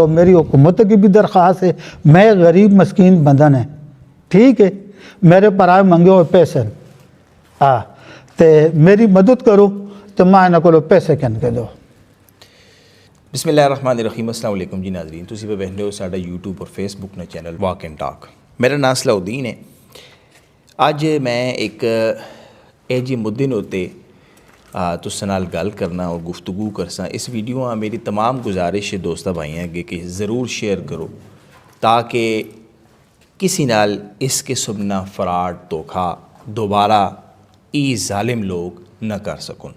तो मेरी हुकूमत की भी दरख्वास्त है, मैं गरीब मस्कीन बंदन है, ठीक है, मेरे पर आए मंगे हुए पैसे हाँ तो मेरी मदद करो तो मैं इन्हों को पैसे कन के दो। बिस्मिल्लाहिर्रहमानिर्रहीम। अस्सलाम वालेकुम जी नाज़रीन, तुसी पे बहने हो साडा यूट्यूब और फेसबुक ने चैनल वॉक एंड टॉक। मेरा नाम सलाउद्दीन है। अज मैं एक ਇਹ जी मुद्दे उत्ते तुसां नाल गल करना और गुफ्तगू करसा। इस वीडियो मेरी तमाम गुजारिश है दोस्तां भाइयां अगे कि ज़रूर शेयर करो ताकि किसी नाल इस किस्म ना फ्रॉड धोखा दोबारा जालिम लोग न कर सकन।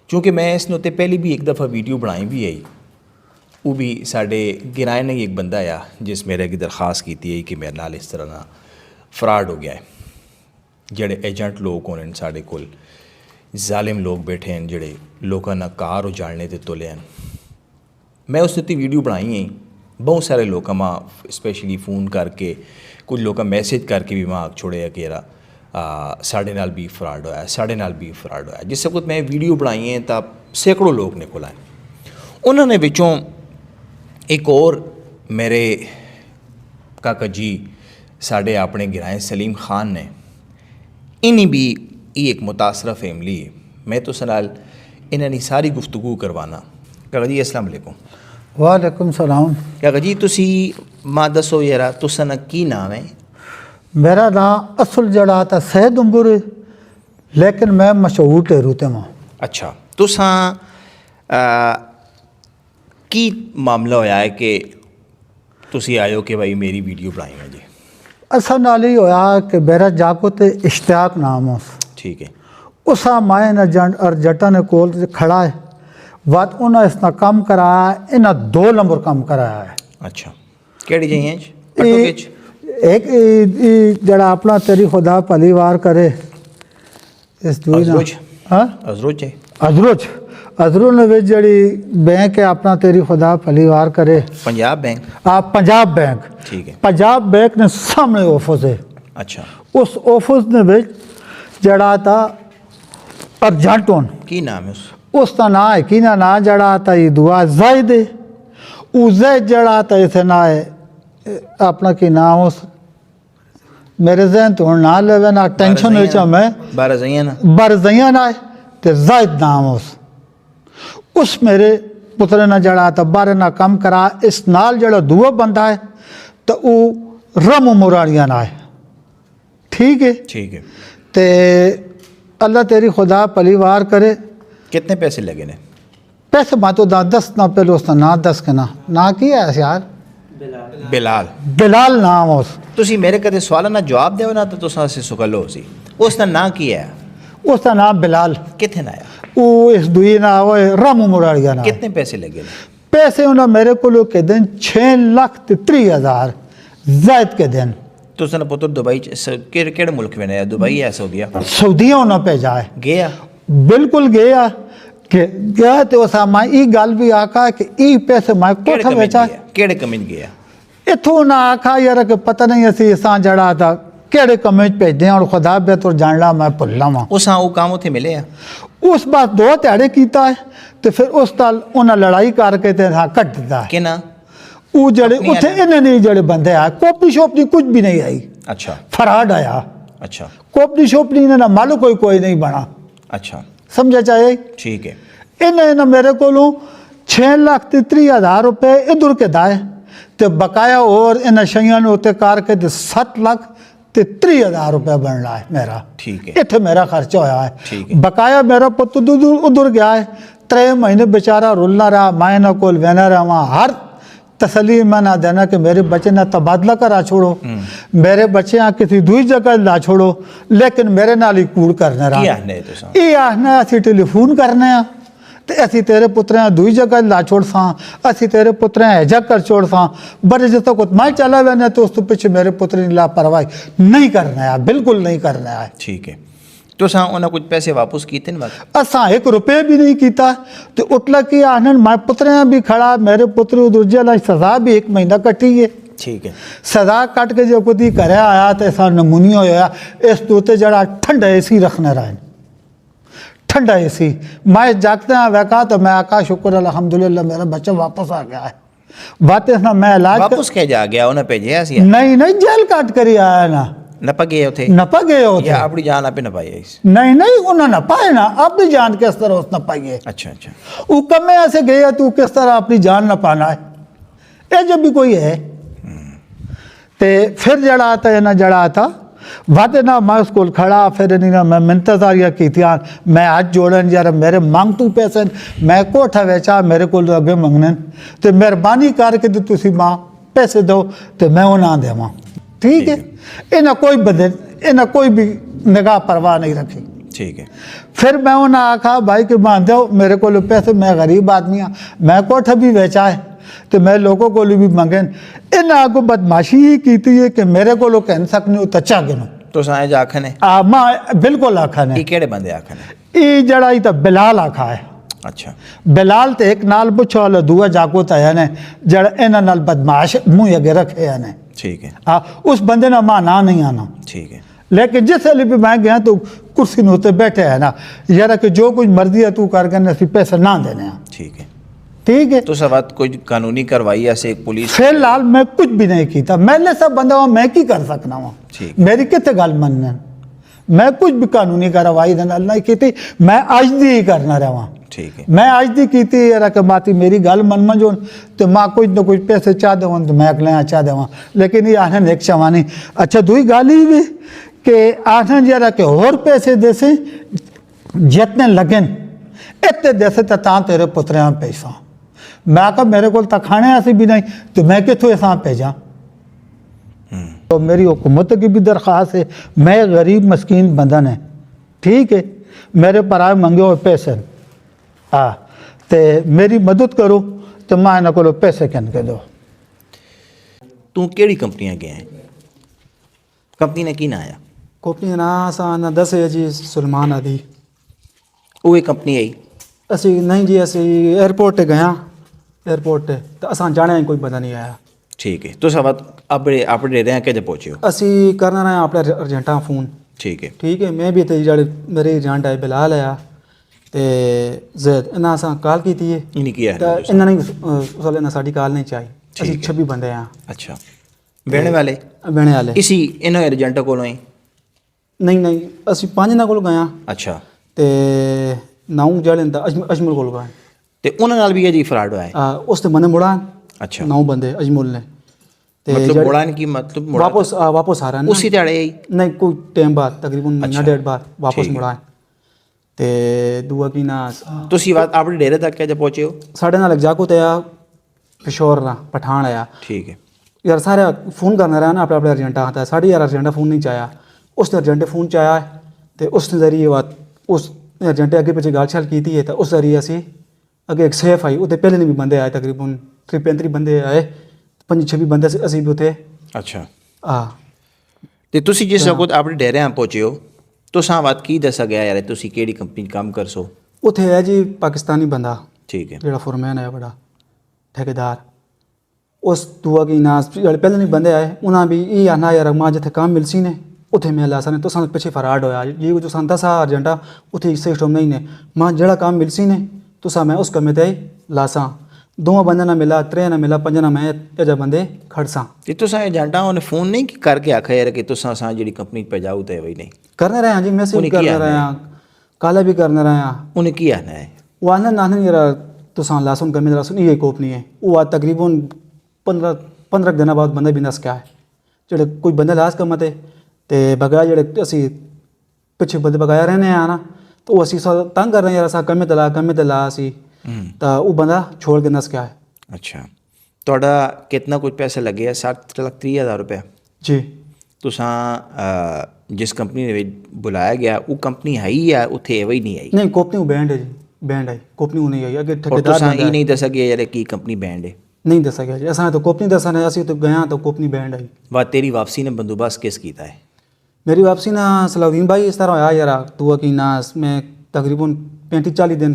क्योंकि मैं इस उत्ते पहली भी एक दफ़ा वीडियो बनाई भी आई, वो भी साढ़े गिराए ने एक बंदा आया जिस मेरे अगे दरख्वास्त की थी कि मेरे नाल इस तरह ना फ्रॉड हो गया है। जड़े एजेंट लोग होने साढ़े कोल जालिम लोग बैठे हैं जड़े लोगों ना कार उजाड़ने ते तुले हैं। मैं उस उत्ते वीडियो बनाई है, बहुत सारे लोग मां स्पेशली फ़ोन करके कुछ लोग मैसेज करके भी मां छोड़े कि यार साढ़े नाल भी फ्रॉड होया, साढ़े नाल भी फ्रॉड होया। जिस वक्त मैं वीडियो बनाई है तो सैकड़ों लोग निकल आए। उन्होंने विचों एक और मेरे काका जी साढ़े अपने गिराए सलीम खान ने, इन्हीं भी ये एक मुतासरा फैमिली है। मैं तो सनाल इन्होंने सारी गुफ्तगू करवाना। काका जी अस्सलाम वालेकुम। वालेकुम सलाम। काका जी तुसी मां दसो यार तुसा की नाम है? मेरा नाम असल जड़ा था सैद उम्र, लेकिन मैं मशहूर टेरू ते मां। अच्छा, तुसा की मामला होया है कि तुसी आयो कि भाई मेरी वीडियो बनाई है जी? असा नाल ही होया कि मेरा जाको ते इश्तियाक नाम उस, ठीक है, उसा माए न जंड और जटा ने कोल खड़ा है बात उन्हें इसना कम कराया, इन्हें 2 नंबर कम कराया है। अच्छा, केड़ी चाहिए? एक जड़ा अपना तेरी खुदा पलीवार करे इस अजरोज, हाँ अजरोज है, अजरोज अजरोज ने विच जड़ी बैंक है अपना तेरी खुदा पलीवार करे, पंजाब बैंक। आप पंजाब बैंक, ठीक है, पंजाब बैंक ने सामने ऑफिस है। अच्छा, उस ऑफिस ने विच जड़ा था अर्जेंटोन की नाम है उसका ना है कि ना जड़ा था ये दुआ जायद है, जैद जड़ा था इसे ना है अपना की नाम उस मेरे जहन तो ना लेवे ना टेंशन हो मैं बारजैया ना है तो जायद नाम उस मेरे पुत्र ने जड़ा था बारे ना कम करा। इस नाल जड़ा दुआ बंदा है तो वो रम मुरानिया ना है, ठीक है, ठीक है। ते अल्लाह तेरी खुदा पलीवार करे। कितने पैसे लगे ने? पैसे मैं तो 10 ना पहले उसका ना 10 के ना की है यार बिलाल, बिलाल नाम उस। तुसी मेरे कदे सवाल ना जवाब देओ ना तो तुसा से सुकल हो सी। उसका ना की है? उसका नाम बिलाल। कितने ना आया? वो इस दुई ना वो रामू मुरारिया ना। कितने पैसे लगे? पैसे उन्हें मेरे को लोग के दिन 6,30,000 जायद के दिन। तुसा ना पुत्र दुबई केड़े मुल्क में है? दुबई है सऊदीया? सऊदीया उन्हें भेजा है। गया? बिल्कुल गया कि गया तो उस मैं ई गल भी आका कि ई पैसे मैं कोठा बेचा केड़े कमिन गया? इथों ना आखा यार कि पता नहीं असी इसा जड़ा था केड़े कमे भेजे और खुदा बेहतर जान ला मैं भुल्ला वा। उसा वो काम उथे मिले आ? उस बात 2 ध्याड़े कीता है तो फिर उस ताल उन्हें लड़ाई करके ते हाँ कट दिता है। किना? वो जड़े उथे इन्हें नहीं जड़े बंदे आए, कोपनी शोपनी कुछ भी नहीं आई। अच्छा, फराड आया। अच्छा, कोपनी शोपनी ने ना मालूम कोई नहीं बना। अच्छा, समझा चाहिए, ठीक है। इन्हें मेरे को 6,30,000 रुपये इधर के दाए तो बकाया और इन शैया उत्ते करके 7,30,000 रुपया बन रहा है मेरा, ठीक है। इतने मेरा खर्चा होया है, ठीक है। बकाया मेरा पुत उधर गया है। 3 महीने बेचारा रुलना रहा, मैं ना कोल वेना रहा वहाँ हर तसली में ना देना कि मेरे बच्चे ना तबादला करा छोड़ो, मेरे बच्चे यहाँ किसी दूसरी जगह ला छोड़ो, लेकिन मेरे नाल ही कूड़ करने रहा ये आखना असी टेलीफोन करने तो असी तेरे पुत्र दूसरी जगह ला छोड़ सा, असी तेरे पुत्र हैजा कर छोड़ सा बड़े जो तक मैं चला वैने तो उस तो पीछे मेरे पुत्र ने लापरवाही नहीं करना है, बिल्कुल नहीं करना है, ठीक है। तो उन्हें कुछ पैसे वापस किए ना? असा 1 रुपये भी नहीं किया तो उठला कि आनंद मैं पुत्र भी खड़ा, मेरे पुत्र दूजे ला सजा भी 1 महीना कटी है, ठीक है। सजा कट के जो कुछ घर आया तो ऐसा नमूनी होया। इस तोते जरा ठंडा एसी रखना रहा, ठंडा एसी मैं जागते हैं वैका तो मैं आका शुक्र अल्हम्दुलिल्लाह मेरा बच्चा वापस आ गया है। वाते ना मैं इलाज ਵਾਪਸ ਕਹਿ ਜਾ ਗਿਆ ਉਹਨੇ ਭੇਜਿਆ ਸੀ नहीं नहीं जेल काट कर ही आया ना ਨਪਾ ਗਏ ਉਥੇ नपा गए होते ਜਾਂ ਆਪਣੀ ਜਾਨ ਆਪੇ ਨਪਾਈ ਇਸ नहीं नहीं उन्होंने नपाए ना अपनी जान किस तरह उस नपाइए ਅੱਛਾ ਅੱਛਾ वो कमे ऐसे गए तू किस तरह अपनी जान नपाना है ये जब भी कोई है ते फिर जड़ा आता है ना जड़ा आता वादे ना मैं स्कूल खड़ा फिर नहीं ना मैं मिंतजारिया की थी मैं हाथ जोड़न यार मेरे मांग तू पैसे मैं कोठा वेचा मेरे को अगे मंगने तो मेहरबानी करके तो तुसी माँ पैसे दो तो मैं वो ना देवा ठीक है इन्हें कोई बदे इन्हें कोई भी निगाह परवाह नहीं रखी ਠੀਕ ਹੈ फिर मैं उन्हें आखा भाई कि मान दो मेरे को पैसे मैं गरीब आदमी हाँ मैं कोठा भी वेचा है तो मैं लोगों को भी मंगे इन आगो बदमाशी ही की है कि मेरे को कह सकने तो चा गिनो ਤੁਸੀਂ ਇਹ ਆਖਣ ਹੈ मां बिल्कुल आखा ने ਇਹ ਕਿਹੜੇ ਬੰਦੇ ਆਖਣ ਹੈ ये जड़ा ही तो बिलाल आखा है ਅੱਛਾ बिलाल तो एक नाल पुछो वाला दूआ जाको तो है ने जड़ा इन्होंने नाल बदमाश मुँह अगे रखे है ने ਠੀਕ ਹੈ उस बंदे ना मां ना नहीं आना ਠੀਕ ਹੈ लेकिन जिस वेले भी मैं गया तो कुर्सी में उत्ते बैठे है ना यार कि जो कुछ मर्जी है तू कर असं पैसे ना देने हैं ਠੀਕ ਹੈ ठीक है तो सब बात कोई कानूनी कार्रवाई ऐसे एक पुलिस फिलहाल मैं कुछ भी नहीं किया मैंने सब बंदा हुआ मैं की कर सकना वहाँ ठीक। मेरी कितने गल मनने मैं कुछ भी कानूनी कार्रवाई नहीं की थी मैं आज दी ही करना रहा ठीक है मैं आज दी की थी यार कि माती मेरी गल मन में जो तो माँ कुछ ना कुछ पैसे चाह देव तो मैं अगले चाह देव लेकिन ये आनंद एक शवानी अच्छा दुई गाल ही भी कि आनंद यार के और पैसे देसे जितने लगन इतने देसे तो ता तेरे पुत्रे पैसा मैं कहा मेरे को तो खाने ऐसे भी नहीं तो मैं कितों ऐसा भेजा तो मेरी हुकूमत की भी दरख्वास्त है मैं गरीब मस्कीन बंदन है ठीक है मेरे पर आए मंगे हुए पैसे हाँ तो मेरी मदद करो तो मैं इन्हों को पैसे कन के दो तू केड़ी कंपनियां गया है कंपनी ने की ना आया कंपनी ना असां ना दसे जी सुलमान आदि वो एक कंपनी आई ਅਸੀਂ ਨਹੀਂ ਜੀ ਅਸੀਂ 에어ਪੋਰਟ ਤੇ ਗਿਆ 에어ਪੋਰਟ ਤੇ ਤਾਂ ਅਸਾਂ ਜਾਣਿਆ ਹੀ ਕੋਈ ਬੰਦਾ ਨਹੀਂ ਆਇਆ ठीक है तो सब बात अपने रह के पहुंचे हो ਅਸੀਂ ਕਰਨਾ ਰਹੇ ਆਪਣੇ ਏਜੰਟਾਂ ਫੋਨ ठीक है ਠੀਕ ਹੈ ਮੈਂ ਵੀ ਤੇ ਜਿਹੜੇ ਮੇਰੇ ਏਜੰਟ ਆਏ ਬਿਲਾਲ ਆਇਆ ਤੇ ਜ਼ੈਦ ਇਹਨਾਂ ਅਸਾਂ ਕਾਲ ਕੀਤੀ ਹੈ इन्हीं किया ਤਾਂ है ਇਹਨਾਂ ਨੇ ਉਸ ਵੇਲੇ ਨਾ ਸਾਡੀ ਕਾਲ ਨਹੀਂ ਚਾਹੀ ਅਸੀਂ 26 ਬੰਦੇ ਆ अच्छा बहने वाले ਬਹਿਣੇ ਵਾਲੇ इसी इन एजेंटों को ही ਨਹੀਂ ਨਹੀਂ ਅਸੀਂ ਪੰਜ ਨਾਲ ਕੋਲ ਗਏ अच्छा ਤੇ ਨਾਉ ਜਿਹੜੇ ਦਾ ਅਜਮਲ ਕੋਲ ਗਏ ਤੇ ਉਹਨਾਂ ਨਾਲ ਵੀ ਇਹ ਜੀ ਫਰਾਡ ਹੋਇਆ ਹੈ ਉਸ ਤੇ ਮਨੇ ਮੁੜਾ ਅੱਛਾ ਨੌ ਬੰਦੇ ਅਜਮਲ ਨੇ ਤੇ मतलब ਜਿਹੜੇ- मुड़ान की मतलब मुड़ा वापस आ रहा है ना उसी दिहाड़े ही नहीं कोई टाइम बाद तकरीबन महीना अच्छा। डेढ़ बाद वापस ठीक है। मुड़ा है ते दूआ की ना ਤੁਸੀਂ ਬਾਤ ਆਪਣੇ ਡੇਰੇ ਤੱਕ ਕਿਵੇਂ ਪਹੁੰਚੇ ਹੋ साढ़े नाल जाको ते आ पिशोर ना पठान आया ठीक है यार सारे फोन करना रहा ना अपने अपने अर्जेंटा आता है साढ़े यार अर्जेंटा फोन नहीं चाया उस अर्जेंटे फोन चाया है तो उस जरिए बात उस अर्जेंटे अगे पीछे गाल छाल की है तो उस जरिए असी अगे एक सेफ आई उतने पहले भी बंदे आए तकरीबन 35 बंदे आए 25 बंदे असी भी उतने ਅੱਛਾ आ ਤੇ ਤੁਸੀਂ ਜਿਸ ਵਕਤ ਆਪਣੇ ਡੇਰਿਆਂ ਪਹੁੰਚੇ ਹੋ ਤੁਸਾਂ ਬਾਤ ਕੀ ਦੱਸਿਆ ਗਿਆ ਯਾਰ ਤੁਸੀਂ ਕਿਹੜੀ ਕੰਪਨੀ 'ਚ ਕੰਮ ਕਰਸੋ उथे है जी पाकिस्तानी बंदा ਠੀਕ ਹੈ ਜਿਹੜਾ ਫੋਰਮੈਨ ਹੈ ਬੜਾ ਠੇਕੇਦਾਰ ਉਸ ਦੁਆ ਕੀ ਨਾਸ ਜਿਹੜੇ ਪਹਿਲੇ ਨਹੀਂ ਬੰਦੇ ਆਏ ਉਹਨਾਂ ਵੀ ਇਹ ਆਨਾ ਯਾਰ ਮਾਂ ਜਿੱਥੇ ਕੰਮ ਮਿਲ ਸੀ ਨੇ ਉੱਥੇ ਮੈਂ ਲਾਸਾ ਨੇ ਤੋਂ ਸਾਨੂੰ ਪਿੱਛੇ ਫਰਾਡ ਹੋਇਆ ਇਹ ਜੋ ਸੰਤਾ ਸਾ ਅਰਜੈਂਟਾ ਉੱਥੇ ਸਿਸਟਮ ਨਹੀਂ ਨੇ ਮਾਂ ਜਿਹੜਾ ਕੰਮ ਮਿਲ ਸੀ ਨੇ ਤੁਸਾਂ ਮੈਂ ਉਸ ਕਮੇ ਤੇ ਲਾਸਾ ਦੋਵਾਂ ਬੰਦਿਆਂ ਨਾਲ ਮਿਲਾ ਤਰੇ ਨਾਲ ਮਿਲਾ ਪੰਜਾਂ ਨਾਲ ਮੈਂ ਇਹ ਜਾ ਬੰਦੇ ਖੜਸਾਂ ਤੇ ਤੁਸਾਂ ਏਜੰਟਾਂ ਉਹਨੇ ਫੋਨ ਨਹੀਂ ਕਰਕੇ ਆਖਿਆ ਯਾਰ ਕਿ ਤੁਸਾਂ ਸਾਂ ਜਿਹੜੀ ਕੰਪਨੀ 'ਚ ਭੇਜਾਓ ਤੇ ਵਈ ਨਹੀਂ करने रहे हैं जी मैसेज उन्हें करने किया रहे है? हैं काला भी करने रहे हैं ਉਹਨੇ ਕੀ ਆਖਣਾ ਹੈ वो आना नाहन यार तुसां लासुन कमे लासुन ये कोप नहीं है वो आ तकरीबन 15 ਦਿਨਾਂ ਬਾਅਦ ਬੰਦਾ ਵੀ ਨਸ ਗਿਆ ਹੈ ਜਿਹੜੇ ਕੋਈ ਬੰਦੇ ਲਾਸ ਕਮਤੇ ਤੇ ਬਗਾ ਜਿਹੜੇ ਅਸੀਂ ਪਿੱਛੇ ਬੰਦੇ ਬਗਾਇਆ ਰਹਿੰਦੇ ਆ ਨਾ ਤਾਂ ਉਹ ਅਸੀਂ ਤੰਗ ਕਰ ਰਹੇ ਯਾਰ ਅਸਾਂ ਕਮੇ ਤੇ ਲਾ ਅਸੀਂ ਤਾਂ ਉਹ ਬੰਦਾ ਛੋੜ ਕੇ ਨਸ ਗਿਆ ਹੈ ਅੱਛਾ ਤੁਹਾਡਾ ਕਿੰਨਾ ਕੁਝ ਪੈਸੇ ਲੱਗੇ ਆ 60,30,000 ਰੁਪਏ ਜੀ ਤੁਸਾਂ ਜਿਸ ਕੰਪਨੀ ਦੇ ਵਿੱਚ ਬੁਲਾਇਆ ਗਿਆ ਉਹ ਕੰਪਨੀ ਹੈ ਹੀ ਆ ਉੱਥੇ ਐਵੇਂ ਹੀ ਨਹੀਂ ਆਈ ਨਹੀਂ ਕੋਪਨੀ ਉਹ ਬੈਂਡ ਹੈ ਜੀ ਬੈਂਡ ਹੈ ਕੋਪਨੀ ਉਹ ਨਹੀਂ ਆਈ ਅੱਗੇ ਔਰ ਠੇਕੇਦਾਰ ਤੁਸਾਂ ਬੰਦਾ ਇਹ ਹੈ। ਨਹੀਂ ਦੱਸਿਆ ਗਿਆ ਯਾਰ ਕੀ ਕੰਪਨੀ ਬੈਂਡ ਹੈ ਨਹੀਂ ਦੱਸਿਆ ਗਿਆ ਜੀ ਅਸਾਂ ਤਾਂ ਕੋਪਨੀ ਦੱਸਣਾ ਹੈ ਅਸੀਂ ਤਾਂ ਗਏ ਤਾਂ ਕੋਪਨੀ ਬੈਂਡ ਆਈ ਵਾ ਤੇਰੀ ਵਾਪਸੀ ਨੇ ਬੰਦੋਬਸਤ ਕਿਸ ਕੀਤਾ ਹੈ मेरी वापसी ना सलाउद्दीन भाई इस तरह आया यार दुआ की नास मैं तकरीबन 35-40 दिन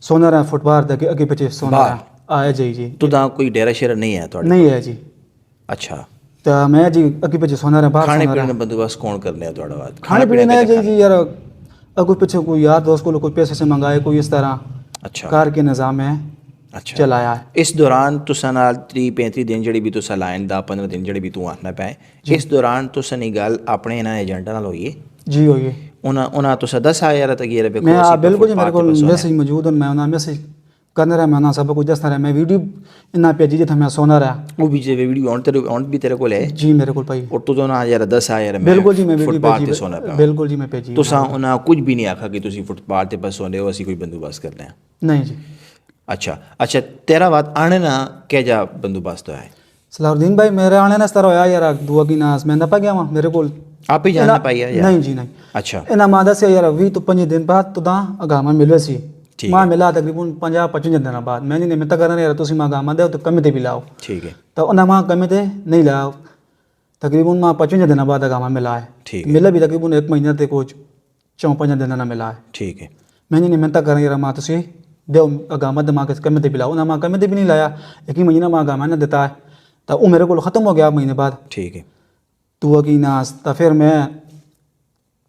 सोना रहा फुटबार तक अगे पीछे सोना बाहर? रहा आया जी जी ਤੂੰ ਤਾਂ ਕੋਈ ਡੇਰਾ ਸ਼ੇਰਾ ਨਹੀਂ ਹੈ ਤੁਹਾਡਾ नहीं है जी ਅੱਛਾ तो मैं जी अगे पीछे सोना रहा बाहर ਖਾਣੇ सोना ਪੀਣੇ रहा ਦਾ ਬੰਦੋਬਸਤ ਕੌਣ ਕਰ ਲਿਆ ਤੁਹਾਡਾ ਬਾਅਦ खाने पीने ने जी जी यार अगो पीछे कोई यार दोस्त को कोई पैसे से मंगाए कोई इस तरह ਅੱਛਾ कार के निज़ाम है ਅੱਛਾ। ਚਲਾਇਆ ਹੈ। ਇਸ ਦੌਰਾਨ ਤੁਸਾਂ ਨਾਲ 30-35 ਦਿਨ ਜਿਹੜੀ ਵੀ ਤੁਸਾਂ ਲਾइन ਦਾ 15 ਦਿਨ ਜਿਹੜੇ ਵੀ ਤੂੰ ਆਖਣਾ ਪਏ ਇਸ ਦੌਰਾਨ ਤੁਸਾਂ ਦੀ ਗੱਲ ਆਪਣੇ ਇਹਨਾਂ ਏਜੰਟਾਂ ਨਾਲ ਹੋਈ ਹੈ ਜੀ ਹੋਈਏ ਉਹਨਾਂ ਤੁਸਾਂ ਦੱਸਿਆ ਯਾਰ ਤੱਕ ਇਹ ਵੇਖੋ ਮੈਂ ਅਸੀਂ ਬਿਲਕੁਲ ਜੀ ਮੇਰੇ ਫੁੱਟਪਾਥ ਤੇ ਕੋਲ ਬਸੋਂ ਮੈਸੇਜ ਮੌਜੂਦ ਹਨ, ਮੈਂ ਉਹਨਾਂ ਮੈਸੇਜ ਕਰਨਾ ਰਿਹਾ, ਮੈਂ ਉਹਨਾਂ ਸਭ ਕੁਝ ਦੱਸਦਾ ਰਿਹਾ, ਮੈਂ ਵੀਡੀਓ ਇੰਨਾ ਭੇਜੀ ਜਿੱਥੇ ਮੈਂ ਸੋਨਾ ਰਿਹਾ। ਉਹ ਵੀ ਜੇ ਵੀਡੀਓ ਆਉਣ ਵੀ ਤੇਰੇ ਕੋਲ ਹੈ ਜੀ ਮੇਰੇ ਕੋਲ ਭਾਈ ਔਰ ਤੂੰ ਨਾ ਯਾਰ ਦੱਸਿਆ ਯਾਰ ਬਿਲਕੁਲ ਜੀ ਮੈਂ ਵੀਡੀਓ ਫੁੱਟਪਾਥ ਤੇ ਸੋਨਾ ਪਿਆ ਬਿਲਕੁਲ ਜੀ ਮੈਂ ਭੇਜੀ। ਤੁਸਾਂ ਉਹਨਾਂ ਕੁਝ ਵੀ ਨਹੀਂ ਆਖਿਆ ਕਿ ਤੁਸੀਂ ਫੁੱਟਪਾਥ ਤੇ ਬਸ ਸੋਨੇ ਹੋ ਅਸੀਂ ਕੋਈ ਬੰਦੋਬਸਤ ਕਰਦੇ ਹਾਂ? ਨਹੀਂ ਜੀ। अच्छा तेरा बात आने ना क्या जा बंदोबस्त होया है? सलाउद्दीन भाई मेरे आने ना इस तरह होया यार दुआ की नास मैं ना पा गया वहाँ मेरे को आप ही जानना पाई है यार? नहीं जी नहीं। अच्छा इन्हें मादा से यार 20 तो 5 दिन बाद तो दां अगामा मिले सी ठीक मां मिला तकरीबन 50-55 दिन बाद मैंने नहीं मैं तो करना यार तुसी मां अगामा दे तो कमी ते भी लाओ ठीक है तो उन्हें मां कमी ते नहीं लाओ तकरीबन मां 55 दिन बाद अगामा मिला है ठीक है। मिला भी तकरीबन 1 महीने ते कुछ 4-5 दिन ना मिला है ठीक है मैंने नहीं मैं तो करना यार मां तुसी दे अगामा दिमाग के कमी ते भी लाओ ना मां कमी ते भी नहीं लाया 1 महीना मां अगामा ने देता है तो वो मेरे को ख़त्म हो गया महीने बाद ठीक है दुआ की नास तो फिर मैं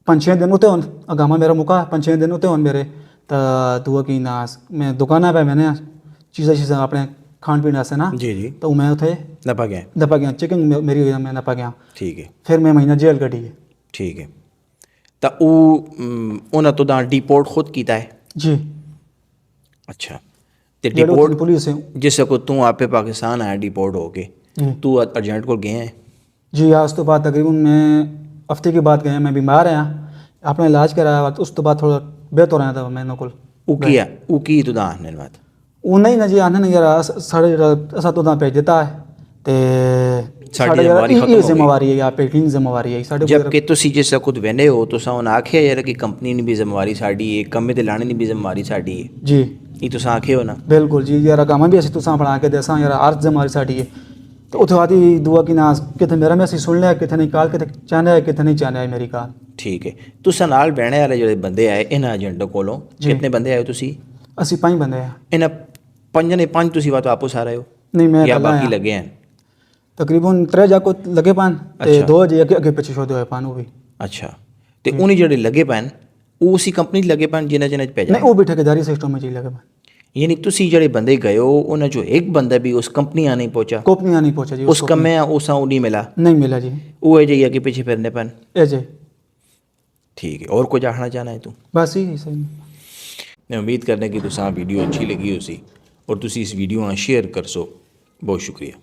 5-6 दिन होते होन अगामा मेरा मुका 5-6 दिन होते होन मेरे तो दुआ की नास मैं दुकाना पे मैंने चीज़ें अपने खान पीने से ना जी जी तो मैं उठे नपा गया दपा गया चिकन मेरी हुई मैं नपा गया ठीक है फिर मैं महीना जेल कटी है। ठीक है तो उन्हें तो दां डिपोर्ट खुद कीता है? जी अच्छा ते जेड़ो डिपोर्ट पुलिस है जिस को तू आपे पाकिस्तान आया डिपोर्ट होके जी तू अर्जेंट को गए हैं? जी आज तो बाद तकरीबन मैं हफ्ते के बाद गया मैं बीमार आया अपना इलाज कराया उस तो बाद थोड़ा बेहतर आया था मैंने को उकी तो दां आने बात वो नहीं ना जी आने नहीं यार साढ़े असा तो भेज देता है ते साड़ी जिम्मेवारी खत्म हो गई। जिम्मेवारी है आप की जिम्मेवारी है साढ़े जबकि तुसी जिस खुद वहने हो तुसा उन्हें आखिया यार कि कंपनी ने भी जिम्मेवारी साड़ी है कम्मे ते लाने ने भी जिम्मेवारी साड़ी है जी ये तुसा आखे हो ना? बिल्कुल जी यार काम भी असं तुसा बना के देसा यार अर्ज जिम्मेवारी साड़ी है तो उथे आती दुआ की नास कितने मेरा मैसेज सुन लिया कितने नहीं काल कितने चाहने है कितने नहीं चाहने है मेरी काल। ठीक है तुसा नाल बहने वाले जो बंदे आए इन्हां एजेंटों कोलों कितने बंदे आए तुसी? असं 5 बंदे हैं। इन्हां 5 ने 5 तुसी बात वापस आ रहे हो नहीं मैं या कल्ला बाकी आया। लगे हैं? तकरीबन 3 जाको लगे पान ते अच्छा। 2 जे अगे पीछे छोड़े हुए पान वो भी अच्छा ते उन्हें जेडे लगे पैन वो उसी कंपनी लगे पैन जिन्हें जिन्हें भेजा? नहीं वो भी ठेकेदारी सिस्टम में जी लगे पान यानी तुसी जेडे बंदे गए हो उन्हें जो एक बंदा भी उस कंपनी आ नहीं पहुंचा कंपनी नहीं पहुंचा जी उस कम्मे उसा नहीं मिला नहीं मिला जी वो है जी आगे पीछे फिरने पैन? ए जे ठीक है और कुछ आखना चाहना है तू? बस ही सही। मैं उम्मीद करने की तुसा वीडियो अच्छी लगी हो सी और तुसी इस वीडियो शेयर कर सो बहुत शुक्रिया।